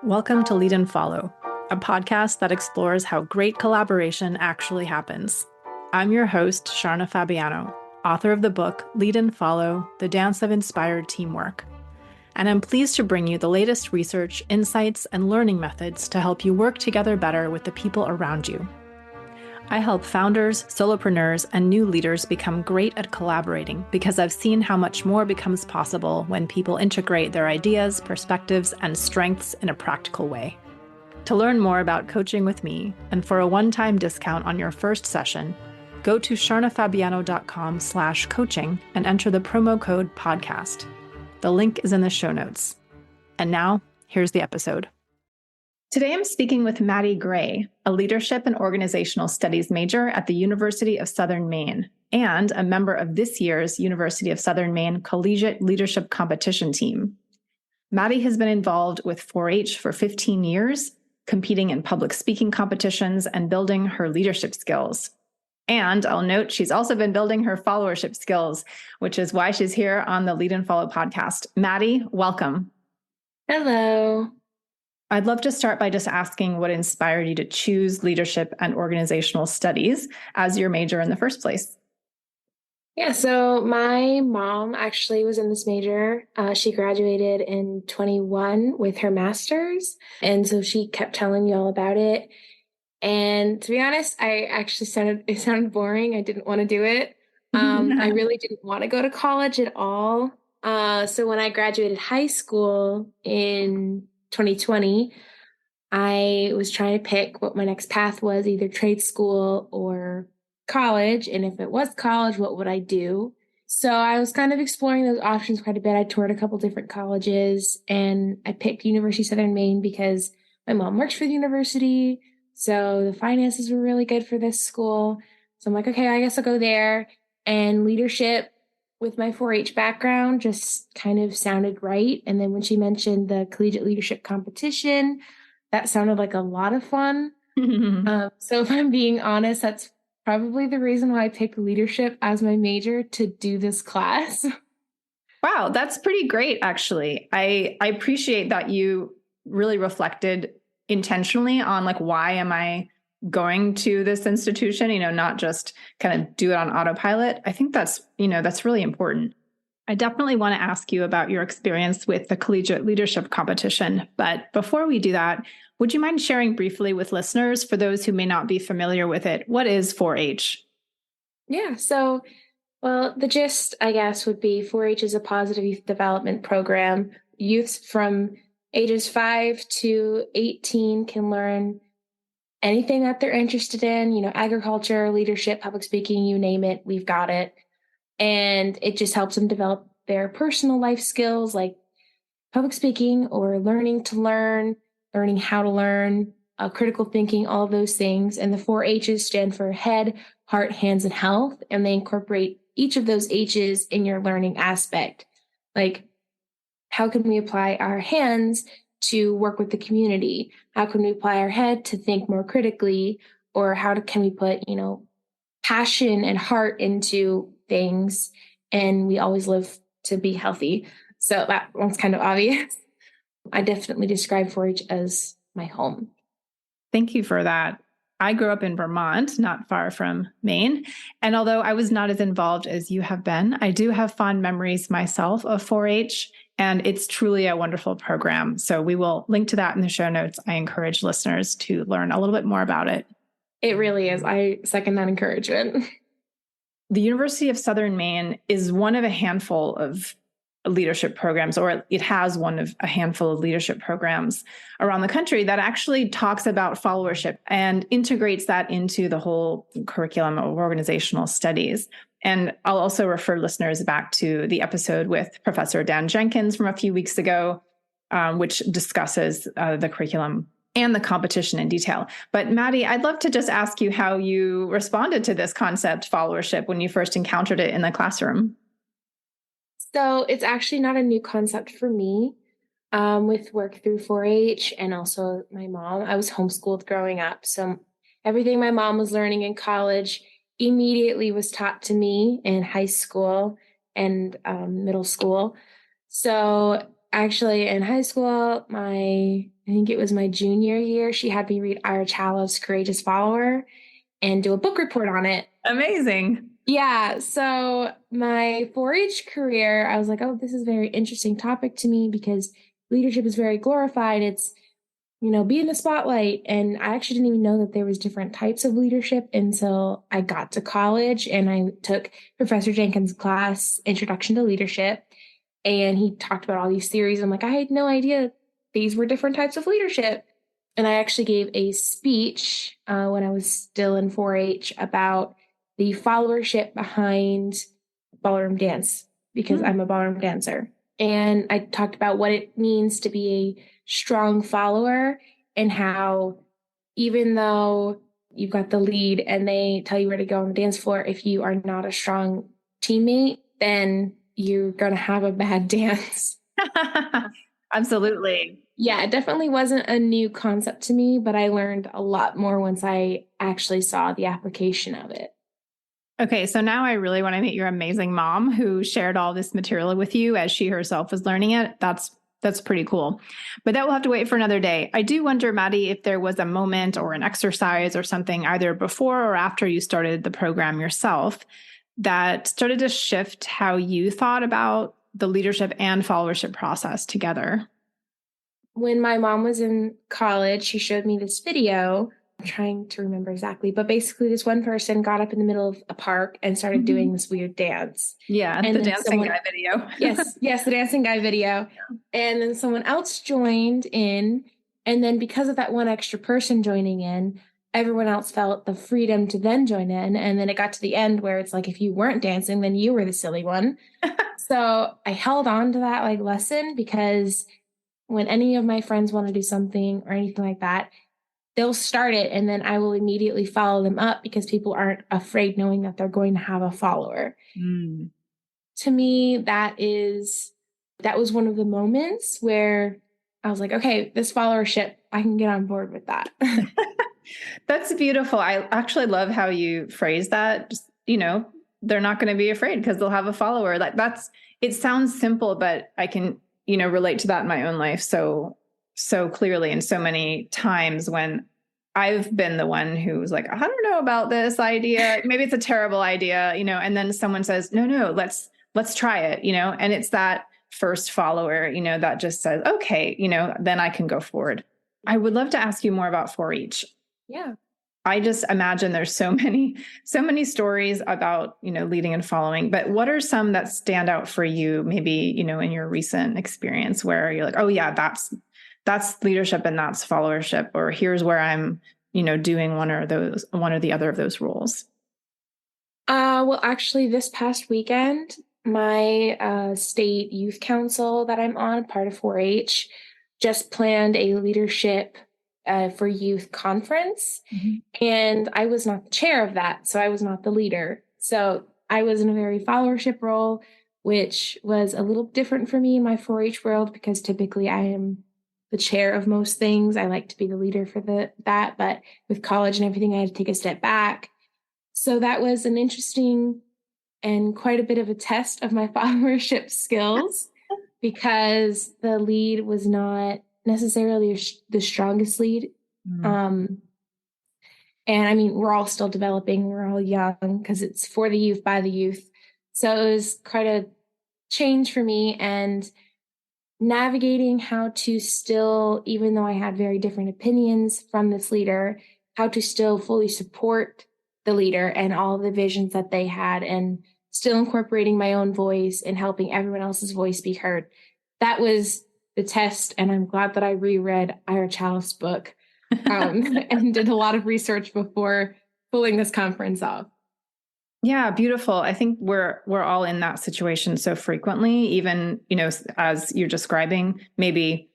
Welcome to Lead and Follow, a podcast that explores how great collaboration actually happens. I'm your host, Sharna Fabiano, author of the book Lead and Follow, The Dance of Inspired Teamwork. And I'm pleased to bring you the latest research, insights, and learning methods to help you work together better with the people around you. I help founders, solopreneurs, and new leaders become great at collaborating because I've seen how much more becomes possible when people integrate their ideas, perspectives, and strengths in a practical way. To learn more about coaching with me and for a one-time discount on your first session, go to sharnafabiano.com/coaching and enter the promo code podcast. The link is in the show notes. And now, here's the episode. Today, I'm speaking with Maddie Gray, a leadership and organizational studies major at the University of Southern Maine and a member of this year's University of Southern Maine Collegiate Leadership Competition team. Maddie has been involved with 4-H for 15 years, competing in public speaking competitions and building her leadership skills. And I'll note she's also been building her followership skills, which is why she's here on the Lead and Follow podcast. Maddie, welcome. Hello. I'd love to start by just asking what inspired you to choose leadership and organizational studies as your major in the first place. Yeah, so my mom actually was in this major. She graduated in 21 with her master's. And so she kept telling me all about it. And to be honest, it sounded boring. I didn't want to do it. I really didn't want to go to college at all. So when I graduated high school in 2020, I was trying to pick what my next path was, either trade school or college. And if it was college, what would I do? So I was kind of exploring those options quite a bit. I toured a couple different colleges and I picked University of Southern Maine because my mom works for the university. So the finances were really good for this school. So I'm like, okay, I guess I'll go there. And leadership with my 4-H background just kind of sounded right. And then when she mentioned the Collegiate Leadership Competition, that sounded like a lot of fun. So if I'm being honest, that's probably the reason why I picked leadership as my major to do this class. Wow, that's pretty great, actually. I appreciate that you really reflected intentionally on why am I going to this institution, not just kind of do it on autopilot. I think that's really important. I definitely want to ask you about your experience with the Collegiate Leadership Competition. But before we do that, would you mind sharing briefly with listeners, for those who may not be familiar with it, what is 4-H? Yeah, so, the gist, I guess, would be 4-H is a positive youth development program. Youths from ages 5 to 18 can learn anything that they're interested in, agriculture, leadership, public speaking, you name it, we've got it. And it just helps them develop their personal life skills like public speaking or learning to learn, learning how to learn, critical thinking, all of those things. And the 4-H's stand for head, heart, hands, and health. And they incorporate each of those H's in your learning aspect. Like, how can we apply our hands to work with the community? How can we apply our head to think more critically? Or can we put, passion and heart into things? And we always live to be healthy. So that one's kind of obvious. I definitely describe 4-H as my home. Thank you for that. I grew up in Vermont, not far from Maine. And although I was not as involved as you have been, I do have fond memories myself of 4-H. And it's truly a wonderful program. So we will link to that in the show notes. I encourage listeners to learn a little bit more about it. It really is. I second that encouragement. The University of Southern Maine is one of a handful of leadership programs, or it has one of a handful of leadership programs around the country that actually talks about followership and integrates that into the whole curriculum of organizational studies. And I'll also refer listeners back to the episode with Professor Dan Jenkins from a few weeks ago, which discusses the curriculum and the competition in detail. But Maddie, I'd love to just ask you how you responded to this concept, followership, when you first encountered it in the classroom. So it's actually not a new concept for me. With work through 4-H and also my mom, I was homeschooled growing up. So everything my mom was learning in college immediately was taught to me in high school and middle school. So Actually, in high school, I think it was my junior year, she had me read Ira Chaloff's Courageous Follower and do a book report on it. Amazing. Yeah. So my 4-H career, I was like, oh, this is a very interesting topic to me because leadership is very glorified. It's, be in the spotlight. And I actually didn't even know that there was different types of leadership until I got to college and I took Professor Jenkins' class, Introduction to Leadership. And he talked about all these theories. I'm like, I had no idea these were different types of leadership. And I actually gave a speech when I was still in 4-H about the followership behind ballroom dance because I'm a ballroom dancer. And I talked about what it means to be a strong follower and how even though you've got the lead and they tell you where to go on the dance floor, if you are not a strong teammate, then you're going to have a bad dance. Absolutely. Yeah, it definitely wasn't a new concept to me, but I learned a lot more once I actually saw the application of it. Okay, so now I really want to meet your amazing mom who shared all this material with you as she herself was learning it. That's pretty cool. But that will have to wait for another day. I do wonder, Maddie, if there was a moment or an exercise or something either before or after you started the program yourself that started to shift how you thought about the leadership and followership process together. When my mom was in college, she showed me this video. I'm trying to remember exactly, but basically this one person got up in the middle of a park and started doing this weird dance. Yeah, and the dancing guy video. yes, the dancing guy video. And then someone else joined in. And then because of that one extra person joining in, everyone else felt the freedom to then join in. And then it got to the end where it's like, if you weren't dancing, then you were the silly one. So I held on to that lesson because when any of my friends want to do something or anything like that, they'll start it and then I will immediately follow them up because people aren't afraid knowing that they're going to have a follower. To me, that was one of the moments where I was like, okay, this followership, I can get on board with that. That's beautiful. I actually love how you phrase that. Just, they're not going to be afraid because they'll have a follower. It sounds simple, but I can, relate to that in my own life so clearly and so many times when I've been the one who's like, I don't know about this idea. Maybe it's a terrible idea, and then someone says, no, let's try it, and it's that first follower, that just says, okay, then I can go forward. I would love to ask you more about 4-H. Yeah. I just imagine there's so many stories about, leading and following, but what are some that stand out for you, maybe, in your recent experience where you're like, oh yeah, that's leadership and that's followership, or here's where I'm, doing one or the other of those roles? Well, actually this past weekend, my state youth council that I'm on, part of 4-H, just planned a leadership for youth conference. And I was not the chair of that. So I was not the leader. So I was in a very followership role, which was a little different for me in my 4-H world because typically I am the chair of most things. I like to be the leader for that. But with college and everything, I had to take a step back. So that was an interesting and quite a bit of a test of my followership skills because the lead was not necessarily the strongest lead. And I mean, we're all still developing. We're all young because it's for the youth, by the youth. So it was quite a change for me and navigating how to still, even though I had very different opinions from this leader, how to still fully support the leader and all the visions that they had and still incorporating my own voice and helping everyone else's voice be heard. That was the test. And I'm glad that I reread Ira Chaloff's book and did a lot of research before pulling this conference off. Yeah, beautiful. I think we're all in that situation so frequently, even, as you're describing, maybe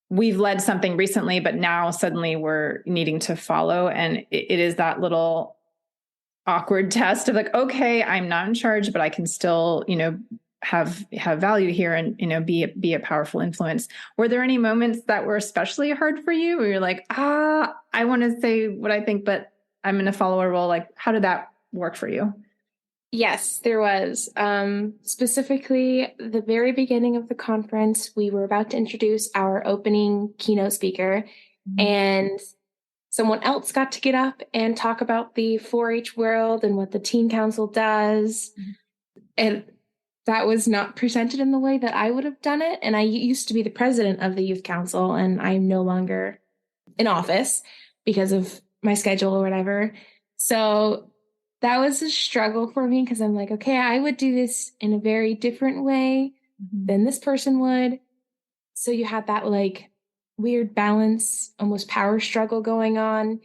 we've led something recently, but now suddenly we're needing to follow. And it is that little awkward test of like, okay, I'm not in charge, but I can still, have value here and, be a powerful influence. Were there any moments that were especially hard for you where you're like, I want to say what I think, but I'm in a follower role? Like, how did that work for you? Yes, there was. Specifically, the very beginning of the conference, we were about to introduce our opening keynote speaker, and someone else got to get up and talk about the 4-H world and what the teen council does. And that was not presented in the way that I would have done it. And I used to be the president of the youth council, and I'm no longer in office because of my schedule or whatever. So that was a struggle for me because I'm like, okay, I would do this in a very different way than this person would. So you had that like weird balance, almost power struggle going on,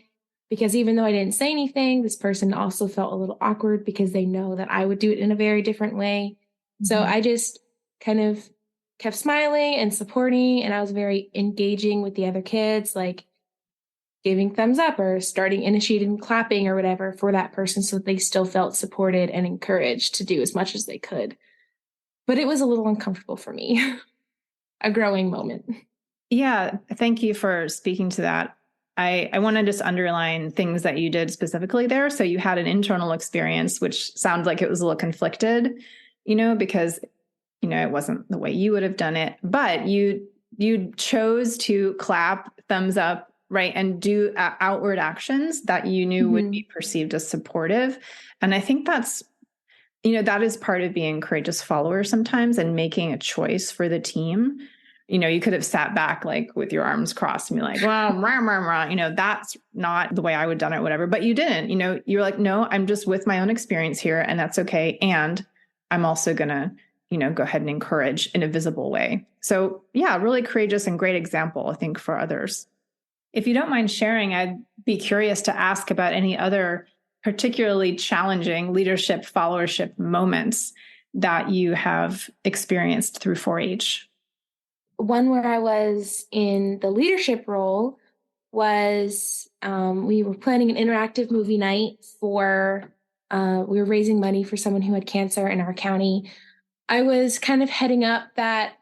because even though I didn't say anything, this person also felt a little awkward because they know that I would do it in a very different way. So I just kind of kept smiling and supporting, and I was very engaging with the other kids, like giving thumbs up or starting initiating clapping or whatever for that person so that they still felt supported and encouraged to do as much as they could. But it was a little uncomfortable for me, a growing moment. Yeah, thank you for speaking to that. I want to just underline things that you did specifically there. So you had an internal experience, which sounds like it was a little conflicted, because, it wasn't the way you would have done it, but you chose to clap, thumbs up, right, and do outward actions that you knew would be perceived as supportive. And I think that's, that is part of being a courageous follower sometimes and making a choice for the team. You could have sat back like with your arms crossed and be like, well, rah, rah, rah. That's not the way I would have done it, whatever. But you didn't, you're like, no, I'm just with my own experience here and that's okay. And I'm also going to, go ahead and encourage in a visible way. So yeah, really courageous and great example, I think, for others. If you don't mind sharing, I'd be curious to ask about any other particularly challenging leadership followership moments that you have experienced through 4-H. One where I was in the leadership role was we were planning an interactive movie night for, we were raising money for someone who had cancer in our county. I was kind of heading up that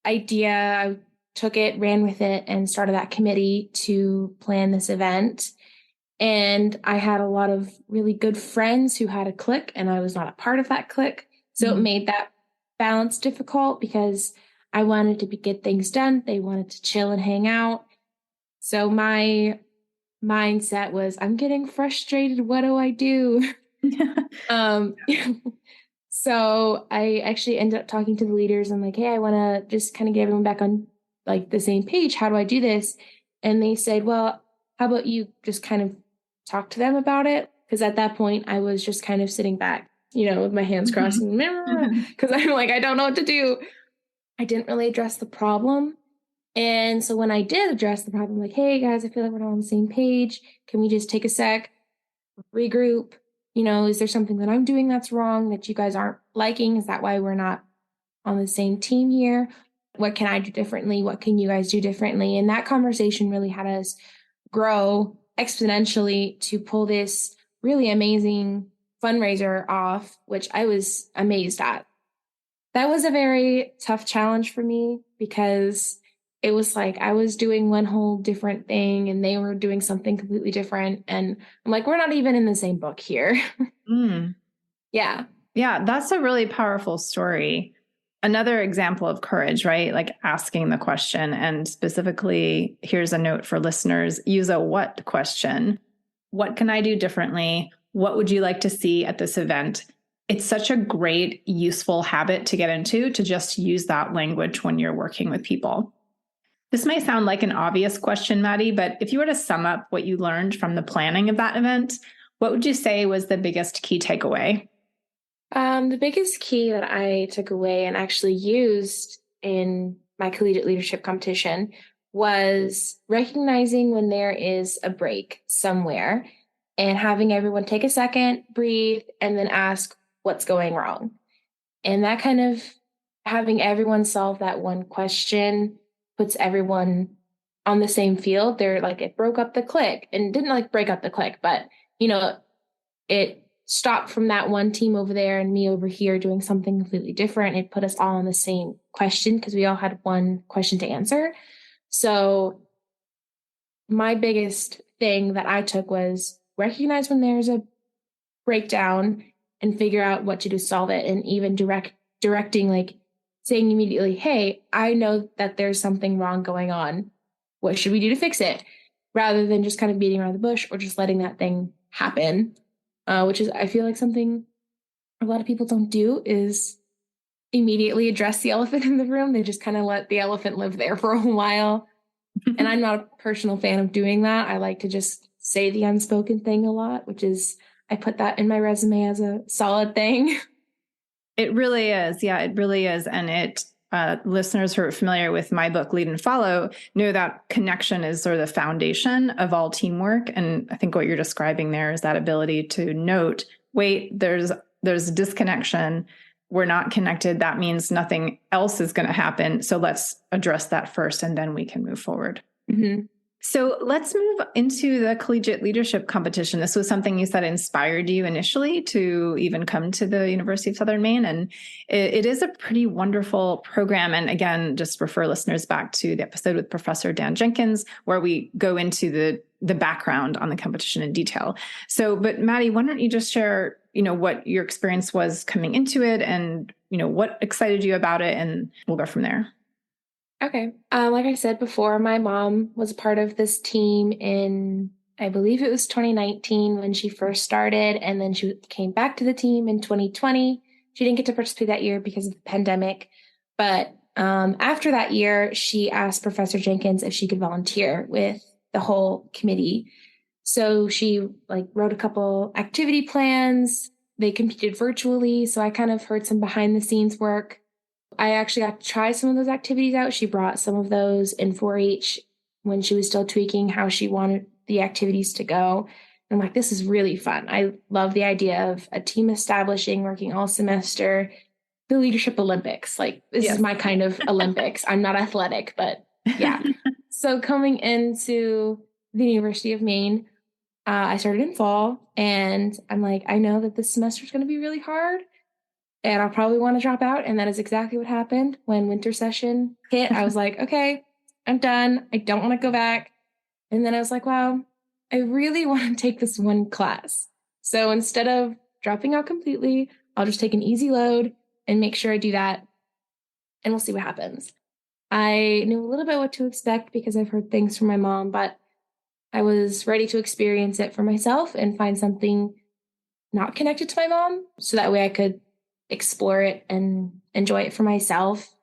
idea. I took it, ran with it, and started that committee to plan this event. And I had a lot of really good friends who had a clique, and I was not a part of that clique. So it made that balance difficult because I wanted to get things done. They wanted to chill and hang out. So my mindset was, I'm getting frustrated. What do I do? So I actually ended up talking to the leaders. I'm like, hey, I want to just kind of get everyone back on like the same page. How do I do this? And they said, well, how about you just kind of talk to them about it? Because at that point I was just kind of sitting back, with my hands crossed because I'm like, I don't know what to do. I didn't really address the problem. And so when I did address the problem, like, hey guys, I feel like we're not on the same page. Can we just take a sec, regroup? Is there something that I'm doing that's wrong that you guys aren't liking? Is that why we're not on the same team here? What can I do differently? What can you guys do differently? And that conversation really had us grow exponentially to pull this really amazing fundraiser off, which I was amazed at. That was a very tough challenge for me because it was like I was doing one whole different thing and they were doing something completely different. And I'm like, we're not even in the same book here. Yeah. Yeah, that's a really powerful story. Another example of courage, right? Like asking the question. And specifically, here's a note for listeners, use a what question. What can I do differently? What would you like to see at this event? It's such a great, useful habit to get into, to just use that language when you're working with people. This may sound like an obvious question, Maddie, but if you were to sum up what you learned from the planning of that event, what would you say was the biggest key takeaway? The biggest key that I took away and actually used in my collegiate leadership competition was recognizing when there is a break somewhere and having everyone take a second, breathe, and then ask what's going wrong. And that kind of having everyone solve that one question puts everyone on the same field. They're like, it broke up the clique, and didn't like break up the clique, but it stopped from that one team over there and me over here doing something completely different. It put us all on the same question because we all had one question to answer. So my biggest thing that I took was recognize when there's a breakdown and figure out what to do to solve it, and even directing, like saying immediately, hey, I know that there's something wrong going on. What should we do to fix it? Rather than just kind of beating around the bush or just letting that thing happen, which is, I feel like, something a lot of people don't do, is immediately address the elephant in the room. They just kind of let the elephant live there for a while. And I'm not a personal fan of doing that. I like to just say the unspoken thing a lot, which is, I put that in my resume as a solid thing. It really is. Yeah, it really is. And listeners who are familiar with my book, Lead and Follow, know that connection is sort of the foundation of all teamwork. And I think what you're describing there is that ability to note, wait, there's disconnection. We're not connected. That means nothing else is going to happen. So let's address that first, and then we can move forward. Mm-hmm. So let's move into the Collegiate Leadership Competition. This was something you said inspired you initially to even come to the University of Southern Maine. And it is a pretty wonderful program. And again, just refer listeners back to the episode with Professor Dan Jenkins, where we go into the background on the competition in detail. So, but Maddie, why don't you just share, what your experience was coming into it, and, what excited you about it, and we'll go from there. Okay. Like I said before, my mom was a part of this team in, I believe it was 2019 when she first started, and then she came back to the team in 2020. She didn't get to participate that year because of the pandemic. But after that year, she asked Professor Jenkins if she could volunteer with the whole committee. So she wrote a couple activity plans. They competed virtually. So I kind of heard some behind the scenes work. I actually got to try some of those activities out. She brought some of those in 4-H when she was still tweaking how she wanted the activities to go. And I'm like, this is really fun. I love the idea of a team establishing, working all semester, the leadership Olympics. This is my kind of Olympics. I'm not athletic, but yeah. So coming into the University of Maine, I started in fall, and I'm like, I know that this semester is going to be really hard, and I'll probably want to drop out. And that is exactly what happened when winter session hit. I was like, okay, I'm done. I don't want to go back. And then I was like, wow, I really want to take this one class. So instead of dropping out completely, I'll just take an easy load and make sure I do that, and we'll see what happens. I knew a little bit what to expect because I've heard things from my mom, but I was ready to experience it for myself and find something not connected to my mom, so that way I could explore it and enjoy it for myself.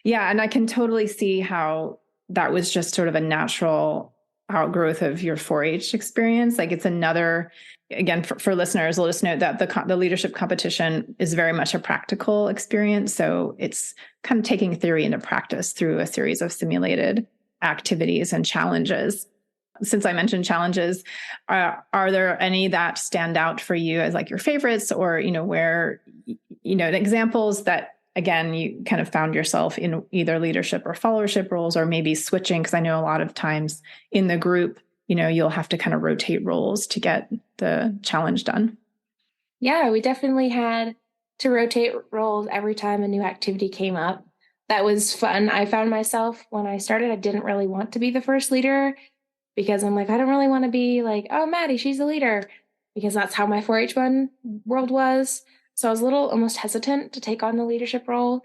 Yeah. And I can totally see how that was just sort of a natural outgrowth of your 4-H experience. It's another, again, for listeners, I'll just note that the leadership competition is very much a practical experience. So it's kind of taking theory into practice through a series of simulated activities and challenges. Since I mentioned challenges, are there any that stand out for you as your favorites, or, where, examples that, again, you kind of found yourself in either leadership or followership roles, or maybe switching? Because I know a lot of times in the group, you'll have to kind of rotate roles to get the challenge done. Yeah, we definitely had to rotate roles every time a new activity came up. That was fun. I found myself, when I started, I didn't really want to be the first leader, because I'm like, I don't really want to be like, oh, Maddie, she's the leader, because that's how my 4-H world was. So I was a little almost hesitant to take on the leadership role.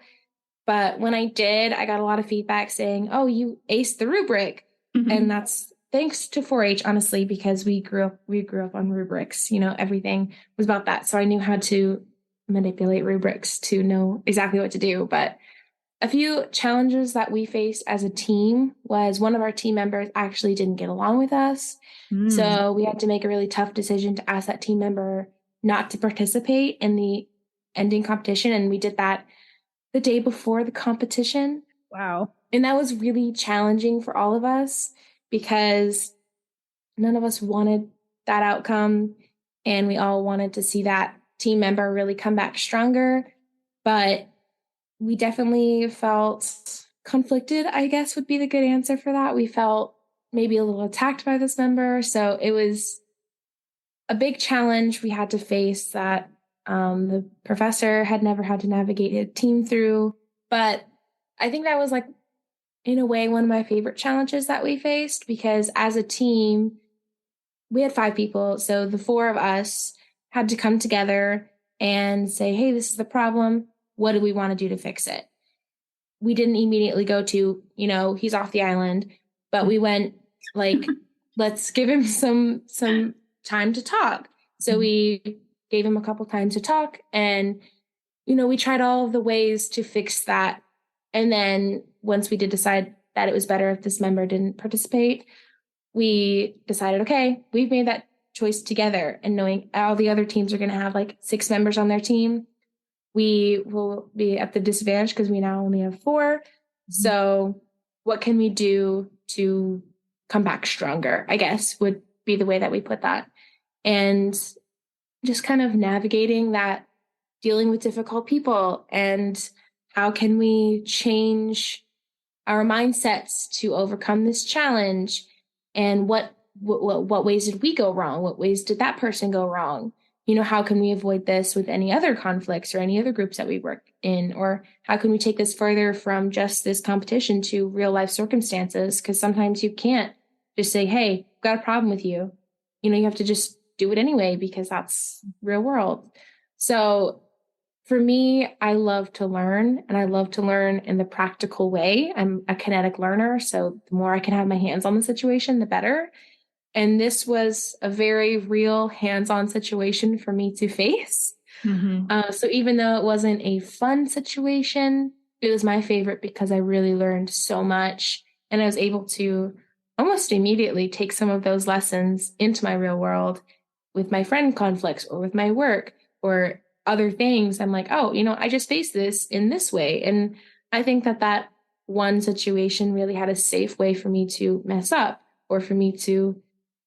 But when I did, I got a lot of feedback saying, oh, you aced the rubric. Mm-hmm. And that's thanks to 4-H, honestly, because we grew up on rubrics. Everything was about that. So I knew how to manipulate rubrics to know exactly what to do. But a few challenges that we faced as a team was one of our team members actually didn't get along with us. So we had to make a really tough decision to ask that team member not to participate in the ending competition. And we did that the day before the competition. Wow. And that was really challenging for all of us, because none of us wanted that outcome. And we all wanted to see that team member really come back stronger. But we definitely felt conflicted, I guess would be the good answer for that. We felt maybe a little attacked by this member. So it was a big challenge we had to face that the professor had never had to navigate a team through. But I think that was in a way, one of my favorite challenges that we faced, because as a team, we had 5 people. So the 4 of us had to come together and say, hey, this is the problem. What do we want to do to fix it? We didn't immediately go to, he's off the island, but we went like, let's give him some time to talk. So we gave him a couple times to talk, and, we tried all of the ways to fix that. And then once we did decide that it was better if this member didn't participate, we decided, okay, we've made that choice together, and knowing all the other teams are going to have like 6 members on their team, we will be at the disadvantage because we now only have 4. So what can we do to come back stronger, I guess, would be the way that we put that. And just kind of navigating that, dealing with difficult people, and how can we change our mindsets to overcome this challenge, and what ways did we go wrong? What ways did that person go wrong? How can we avoid this with any other conflicts or any other groups that we work in? Or how can we take this further from just this competition to real life circumstances? Because sometimes you can't just say, hey, I've got a problem with you. You have to just do it anyway, because that's real world. So for me, I love to learn, and I love to learn in the practical way. I'm a kinetic learner, so the more I can have my hands on the situation, the better. And this was a very real hands-on situation for me to face. So even though it wasn't a fun situation, it was my favorite because I really learned so much, and I was able to almost immediately take some of those lessons into my real world with my friend conflicts or with my work or other things. I'm like, oh, I just faced this in this way. And I think that one situation really had a safe way for me to mess up or for me to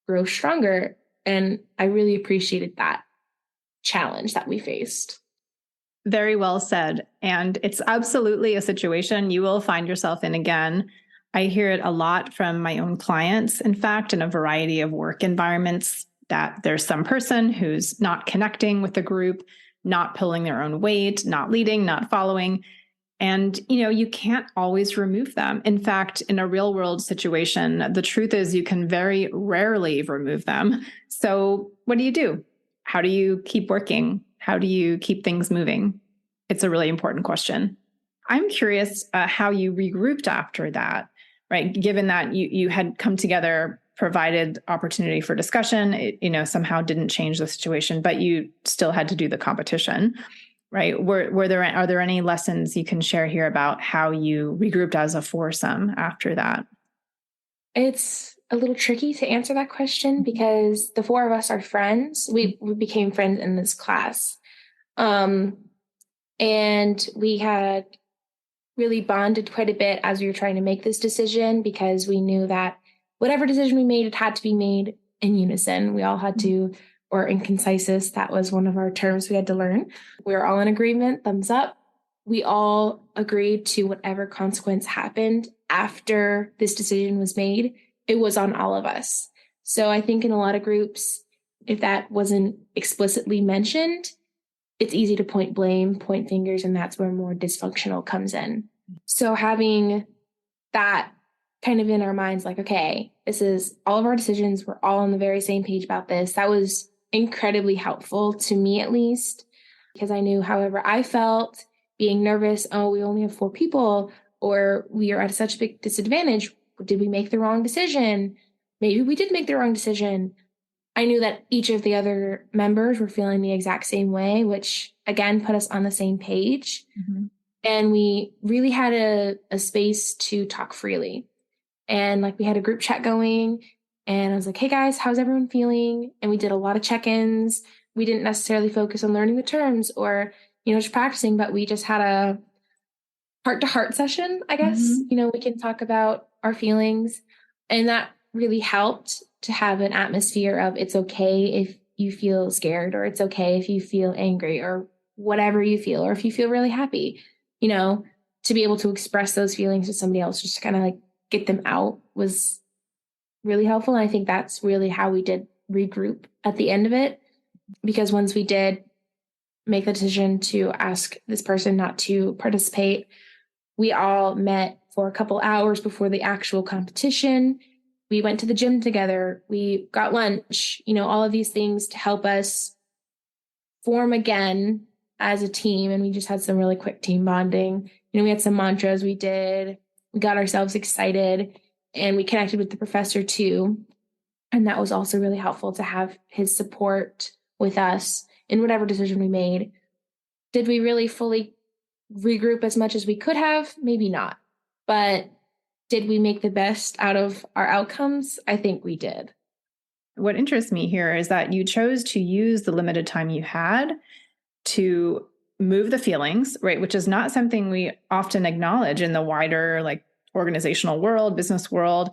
grow stronger. And I really appreciated that challenge that we faced. Very well said. And it's absolutely a situation you will find yourself in again. I hear it a lot from my own clients, in fact, in a variety of work environments, that there's some person who's not connecting with the group, not pulling their own weight, not leading, not following. And, you can't always remove them. In fact, in a real world situation, the truth is you can very rarely remove them. So what do? How do you keep working? How do you keep things moving? It's a really important question. I'm curious how you regrouped after that, right? Given that you had come together, provided opportunity for discussion, it, somehow didn't change the situation, but you still had to do the competition, right? Are there any lessons you can share here about how you regrouped as a foursome after that? It's a little tricky to answer that question because the 4 of us are friends. We became friends in this class. And we had really bonded quite a bit as we were trying to make this decision, because we knew that whatever decision we made, it had to be made in unison. We all had to, or in concisus, that was one of our terms we had to learn. We were all in agreement, thumbs up. We all agreed to whatever consequence happened after this decision was made. It was on all of us. So I think in a lot of groups, if that wasn't explicitly mentioned, it's easy to point blame, point fingers, and that's where more dysfunctional comes in. So having that kind of in our minds, like, okay, this is all of our decisions. We're all on the very same page about this. That was incredibly helpful to me, at least, because I knew however I felt, being nervous, oh, we only have 4 people, or we are at such a big disadvantage. Did we make the wrong decision? Maybe we did make the wrong decision. I knew that each of the other members were feeling the exact same way, which again put us on the same page. And we really had a space to talk freely. And like we had a group chat going, and I was like, hey guys, how's everyone feeling? And we did a lot of check-ins. We didn't necessarily focus on learning the terms or, just practicing, but we just had a heart-to-heart session, I guess. We can talk about our feelings. And that really helped to have an atmosphere of it's okay if you feel scared, or it's okay if you feel angry, or whatever you feel, or if you feel really happy, to be able to express those feelings to somebody else, just to kind of like get them out, was really helpful. And I think that's really how we did regroup at the end of it, because once we did make the decision to ask this person not to participate, we all met for a couple hours before the actual competition. We went to the gym together. We got lunch, all of these things to help us form again as a team. And we just had some really quick team bonding. We had some mantras we did. We got ourselves excited and we connected with the professor too. And that was also really helpful to have his support with us in whatever decision we made. Did we really fully regroup as much as we could have? Maybe not. But did we make the best out of our outcomes? I think we did. What interests me here is that you chose to use the limited time you had to move the feelings, right? Which is not something we often acknowledge in the wider organizational world, business world.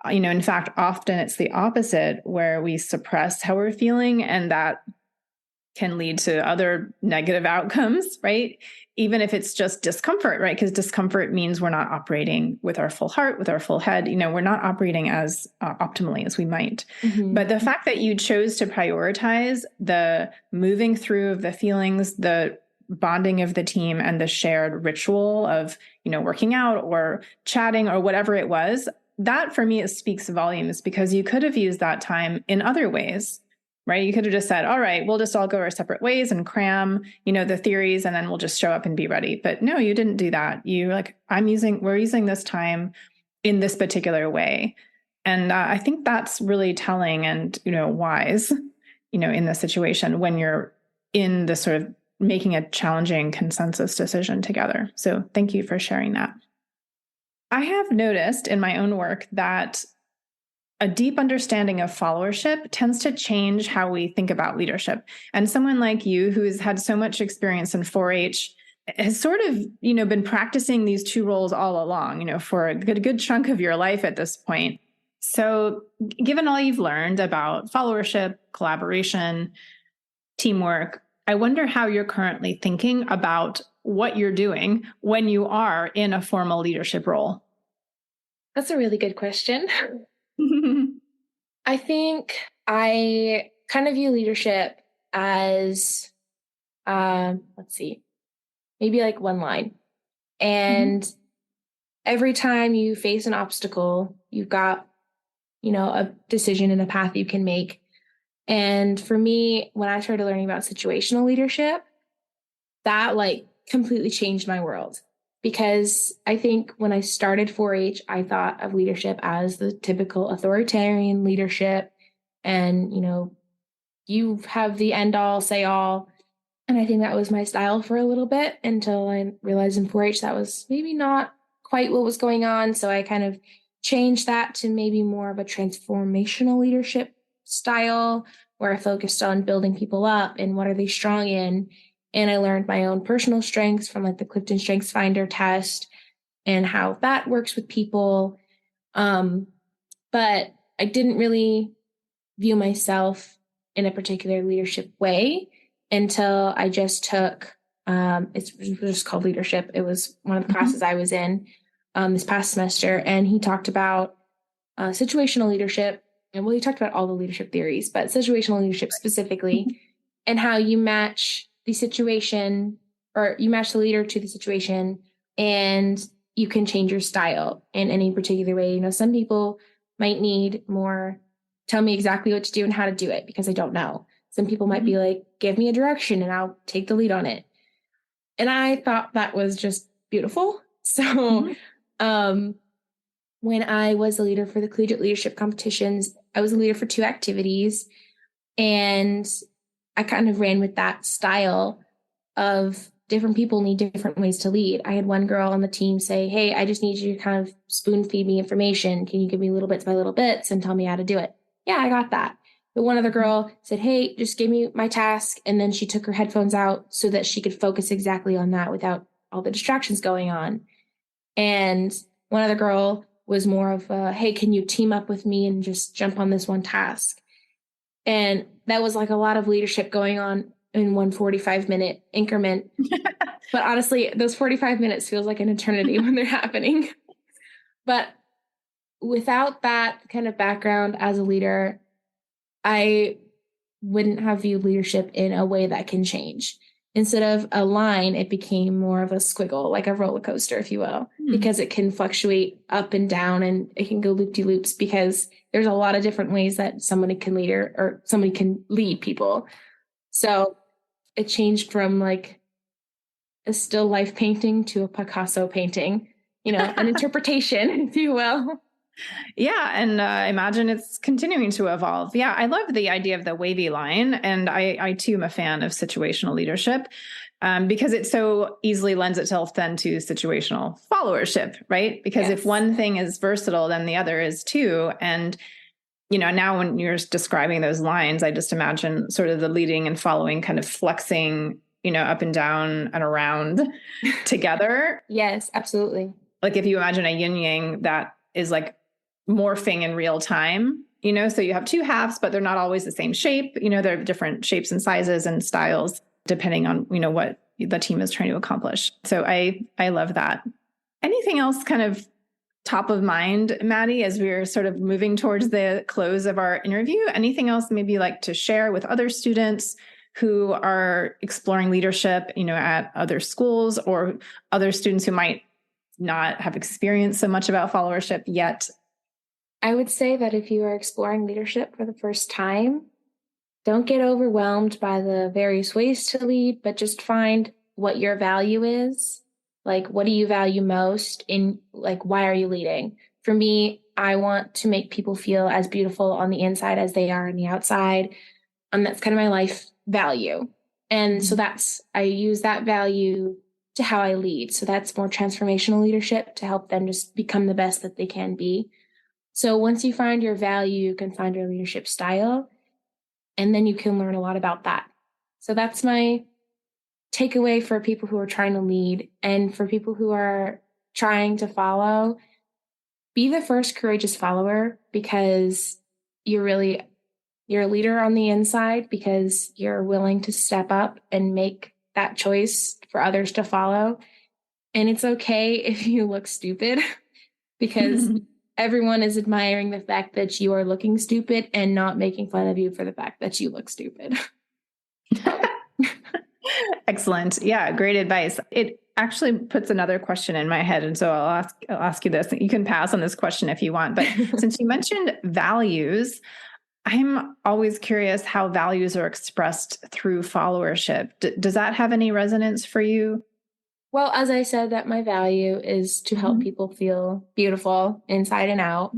In fact, often it's the opposite, where we suppress how we're feeling, and that can lead to other negative outcomes, right? Even if it's just discomfort, right? Because discomfort means we're not operating with our full heart, with our full head. We're not operating as optimally as we might. Mm-hmm. But the fact that you chose to prioritize the moving through of the feelings, the bonding of the team, and the shared ritual of, working out or chatting or whatever it was, that for me, it speaks volumes, because you could have used that time in other ways, right? You could have just said, all right, we'll just all go our separate ways and cram, the theories, and then we'll just show up and be ready. But no, you didn't do that. We're using this time in this particular way. And I think that's really telling and, wise, in this situation when you're in the sort of making a challenging consensus decision together. So thank you for sharing that. I have noticed in my own work that a deep understanding of followership tends to change how we think about leadership. And someone like you, who has had so much experience in 4-H, has sort of, been practicing these two roles all along, for a good chunk of your life at this point. So given all you've learned about followership, collaboration, teamwork, I wonder how you're currently thinking about what you're doing when you are in a formal leadership role. That's a really good question. I think I kind of view leadership as, maybe like one line. And every time you face an obstacle, you've got, a decision and a path you can make. And for me, when I started learning about situational leadership, that completely changed my world. Because I think when I started 4-H, I thought of leadership as the typical authoritarian leadership. And, you have the end all, say all. And I think that was my style for a little bit until I realized in 4-H that was maybe not quite what was going on. So I kind of changed that to maybe more of a transformational leadership style, where I focused on building people up and what are they strong in. And I learned my own personal strengths from the Clifton Strengths Finder test and how that works with people. But I didn't really view myself in a particular leadership way until I just took, it's just called leadership. It was one of the classes I was in this past semester. And he talked about situational leadership. And he talked about all the leadership theories, but situational leadership specifically, and how you match the situation, or you match the leader to the situation, and you can change your style in any particular way. Some people might need more, tell me exactly what to do and how to do it because I don't know. Some people might be like, give me a direction and I'll take the lead on it. And I thought that was just beautiful. So when I was a leader for the collegiate leadership competitions, I was a leader for 2 activities, and I kind of ran with that style of different people need different ways to lead. I had one girl on the team say, hey, I just need you to kind of spoon feed me information. Can you give me little bits by little bits and tell me how to do it? Yeah, I got that. But one other girl said, hey, just give me my task. And then she took her headphones out so that she could focus exactly on that without all the distractions going on. And one other girl was more of a, hey, can you team up with me and just jump on this one task? And that was a lot of leadership going on in one 45-minute increment. But honestly, those 45 minutes feels like an eternity when they're happening. But without that kind of background as a leader, I wouldn't have viewed leadership in a way that can change. Instead of a line, it became more of a squiggle, like a roller coaster, if you will, because it can fluctuate up and down and it can go loop-de-loops because there's a lot of different ways that somebody can lead or somebody can lead people. So it changed from like a still life painting to a Picasso painting, an interpretation, if you will. Yeah. And I imagine it's continuing to evolve. Yeah. I love the idea of the wavy line. And I too am a fan of situational leadership because it so easily lends itself then to situational followership, right? Because if one thing is versatile, then the other is too. And, now when you're describing those lines, I just imagine sort of the leading and following kind of flexing, up and down and around together. Yes, absolutely. Like if you imagine a yin yang that is like morphing in real time, so you have two halves, but they're not always the same shape. They're different shapes and sizes and styles depending on, what the team is trying to accomplish. So I love that. Anything else kind of top of mind, Maddie, as we're sort of moving towards the close of our interview? Anything else maybe you'd like to share with other students who are exploring leadership, at other schools, or other students who might not have experienced so much about followership yet? I would say that if you are exploring leadership for the first time, don't get overwhelmed by the various ways to lead, but just find what your value is. Like, what do you value most in, like, why are you leading? For me, I want to make people feel as beautiful on the inside as they are on the outside. And that's kind of my life value. And so I use that value to how I lead. So that's more transformational leadership to help them just become the best that they can be. So once you find your value, you can find your leadership style, and then you can learn a lot about that. So that's my takeaway for people who are trying to lead, and for people who are trying to follow. Be the first courageous follower, because you're a leader on the inside, because you're willing to step up and make that choice for others to follow. And it's okay if you look stupid, because everyone is admiring the fact that you are looking stupid and not making fun of you for the fact that you look stupid. Excellent. Yeah, great advice. It actually puts another question in my head. And so I'll ask you this. You can pass on this question if you want. But since you mentioned values, I'm always curious how values are expressed through followership. Does that have any resonance for you? Well, as I said, that my value is to help people feel beautiful inside and out.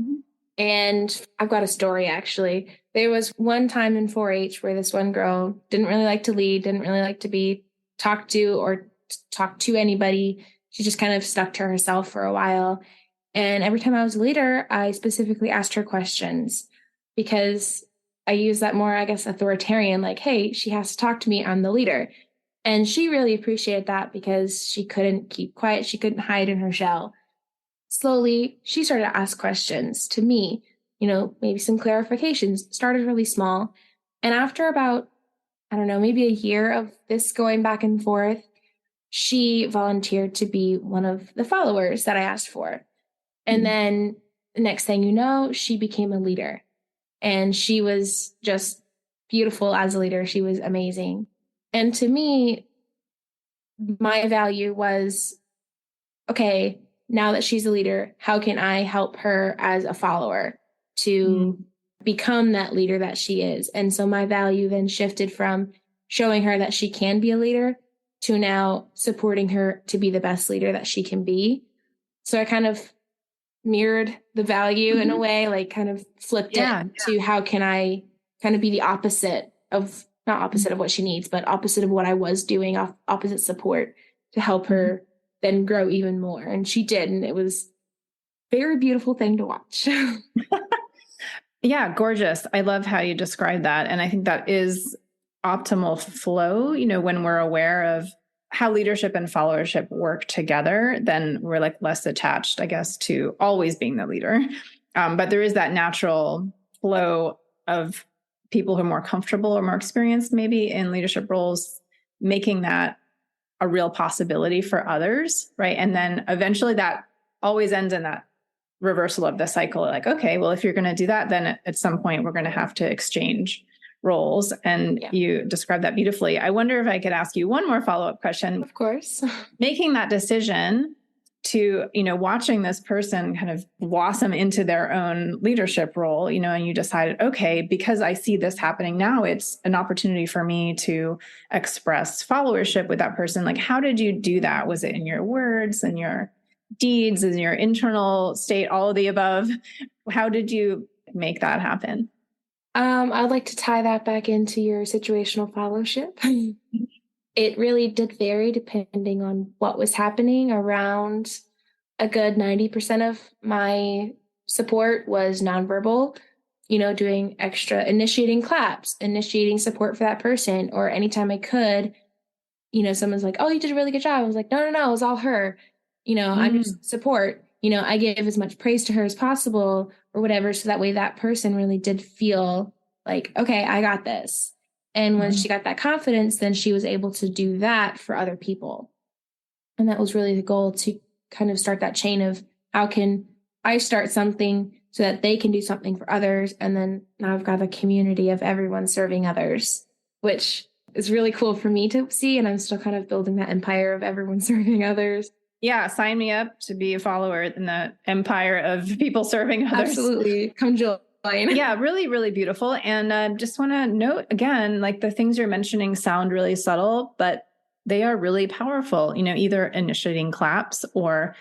And I've got a story, actually. There was one time in 4-H where this one girl didn't really like to lead, didn't really like to be talked to or talk to anybody. She just kind of stuck to herself for a while. And every time I was a leader, I specifically asked her questions, because I use that more, I guess, authoritarian, like, hey, she has to talk to me, I'm the leader. And she really appreciated that, because she couldn't keep quiet. She couldn't hide in her shell. Slowly, she started to ask questions to me, maybe some clarifications, started really small. And after about, I don't know, maybe a year of this going back and forth, she volunteered to be one of the followers that I asked for. And then the next thing you know, she became a leader. And she was just beautiful as a leader. She was amazing. And to me, my value was, okay, now that she's a leader, how can I help her as a follower to become that leader that she is? And so my value then shifted from showing her that she can be a leader to now supporting her to be the best leader that she can be. So I kind of mirrored the value in a way, like kind of flipped it to how can I kind of be the opposite of, not opposite of what she needs, but opposite of what I was doing, opposite support to help her then grow even more. And she did. And it was a very beautiful thing to watch. Yeah, gorgeous. I love how you describe that. And I think that is optimal flow, when we're aware of how leadership and followership work together, then we're like less attached, I guess, to always being the leader. But there is that natural flow of people who are more comfortable or more experienced maybe in leadership roles, making that a real possibility for others, right? And then eventually that always ends in that reversal of the cycle. Like, okay, well, if you're going to do that, then at some point we're going to have to exchange roles. And you described that beautifully. I wonder if I could ask you one more follow-up question. Of course. Making that decision to, watching this person kind of blossom into their own leadership role, and you decided, okay, because I see this happening now, it's an opportunity for me to express followership with that person. Like, how did you do that? Was it in your words and your deeds and your internal state, all of the above? How did you make that happen? I'd like to tie that back into your situational fellowship. It really did vary depending on what was happening. Around a good 90% of my support was nonverbal, doing extra, initiating claps, initiating support for that person, or anytime I could, someone's like, oh, you did a really good job. I was like, no, it was all her. I'm just support. I gave as much praise to her as possible or whatever. So that way that person really did feel like, okay, I got this. And when she got that confidence, then she was able to do that for other people. And that was really the goal, to kind of start that chain of how can I start something so that they can do something for others. And then now I've got a community of everyone serving others, which is really cool for me to see. And I'm still kind of building that empire of everyone serving others. Yeah, sign me up to be a follower in the empire of people serving others. Absolutely. Come join. Yeah, really, really beautiful. And just want to note again, like the things you're mentioning sound really subtle, but they are really powerful, either initiating claps or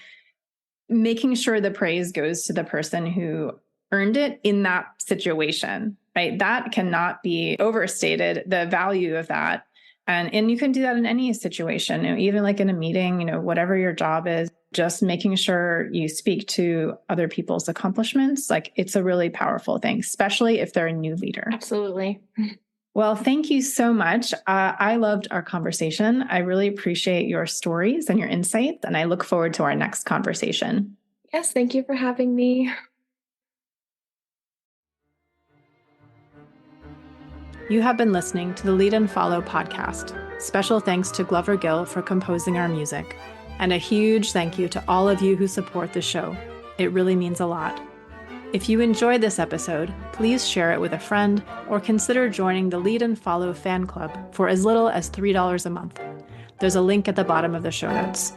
making sure the praise goes to the person who earned it in that situation, right? That cannot be overstated, the value of that. And you can do that in any situation, even like in a meeting, whatever your job is, just making sure you speak to other people's accomplishments. Like, it's a really powerful thing, especially if they're a new leader. Absolutely. Well, thank you so much. I loved our conversation. I really appreciate your stories and your insights, and I look forward to our next conversation. Yes, thank you for having me. You have been listening to the Lead and Follow podcast. Special thanks to Glover Gill for composing our music, and a huge thank you to all of you who support the show. It really means a lot. If you enjoyed this episode, please share it with a friend or consider joining the Lead and Follow fan club for as little as $3 a month. There's a link at the bottom of the show notes.